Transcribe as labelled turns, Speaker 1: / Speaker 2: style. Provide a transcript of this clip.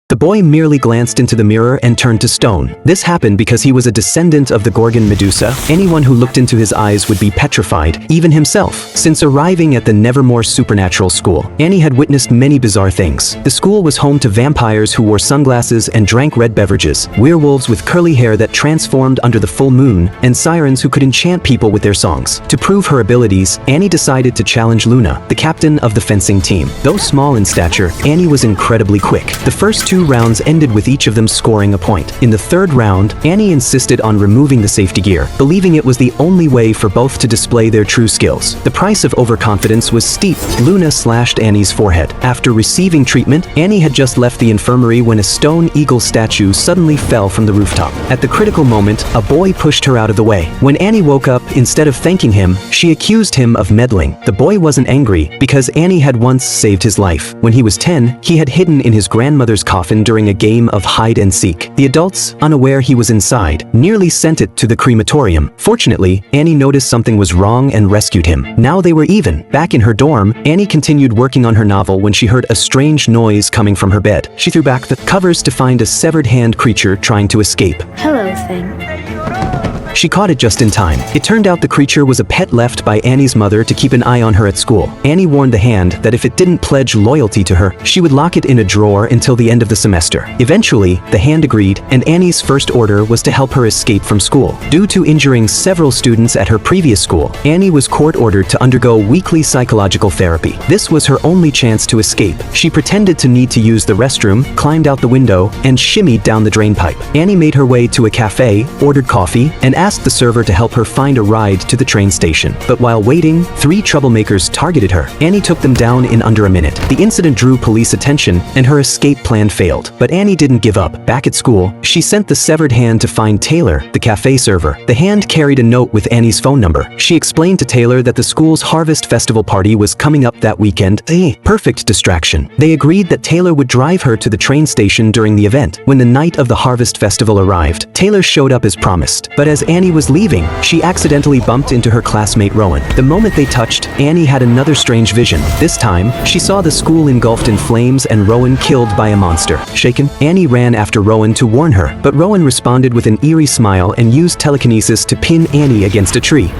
Speaker 1: The boy merely glanced into the mirror and turned to stone. This happened because he was a descendant of the Gorgon Medusa. Anyone who looked into his eyes would be petrified, even himself. Since arriving at the Nevermore Supernatural School, Annie had witnessed many bizarre things. The school was home to vampires who wore sunglasses and drank red beverages, werewolves with curly hair that transformed under the full moon, and sirens who could enchant people with their songs. To prove her abilities, Annie decided to challenge Luna, the captain of the fencing team. Though small in stature, Annie was incredibly quick. The first two rounds ended with each of them scoring a point. In the third round, Annie insisted on removing the safety gear, believing it was the only way for both to display their true skills. The price of overconfidence was steep. Luna slashed Annie's forehead. After receiving treatment, Annie had just left the infirmary when a stone eagle statue suddenly fell from the rooftop. At the critical moment, a boy pushed her out of the way. When Annie woke up, instead of thanking him, she accused him of meddling. The boy wasn't angry because Annie had once saved his life. When he was 10, he had hidden in his grandmother's coffin during a game of hide and seek. The adults, unaware he was inside, nearly sent it to the crematorium. Fortunately, Annie noticed something was wrong and rescued him. Now they were even. Back in her dorm, Annie continued working on her novel when she heard a strange noise coming from her bed. She threw back the covers to find a severed hand creature trying to escape.
Speaker 2: Hello, thing.
Speaker 1: She caught it just in time. It turned out the creature was a pet left by Annie's mother to keep an eye on her at school. Annie warned the hand that if it didn't pledge loyalty to her, she would lock it in a drawer until the end of the semester. Eventually, the hand agreed, and Annie's first order was to help her escape from school. Due to injuring several students at her previous school, Annie was court-ordered to undergo weekly psychological therapy. This was her only chance to escape. She pretended to need to use the restroom, climbed out the window, and shimmied down the drain pipe. Annie made her way to a cafe, ordered coffee, and asked the server to help her find a ride to the train station. But while waiting, 3 troublemakers targeted her. Annie took them down in under a minute. The incident drew police attention, and her escape plan failed. But Annie didn't give up. Back at school, she sent the severed hand to find Taylor, the cafe server. The hand carried a note with Annie's phone number. She explained to Taylor that the school's Harvest Festival party was coming up that weekend. A perfect distraction. They agreed that Taylor would drive her to the train station during the event. When the night of the Harvest Festival arrived, Taylor showed up as promised. But as Annie was leaving, she accidentally bumped into her classmate Rowan. The moment they touched, Annie had another strange vision. This time, she saw the school engulfed in flames and Rowan killed by a monster. Shaken, Annie ran after Rowan to warn her, but Rowan responded with an eerie smile and used telekinesis to pin Annie against a tree.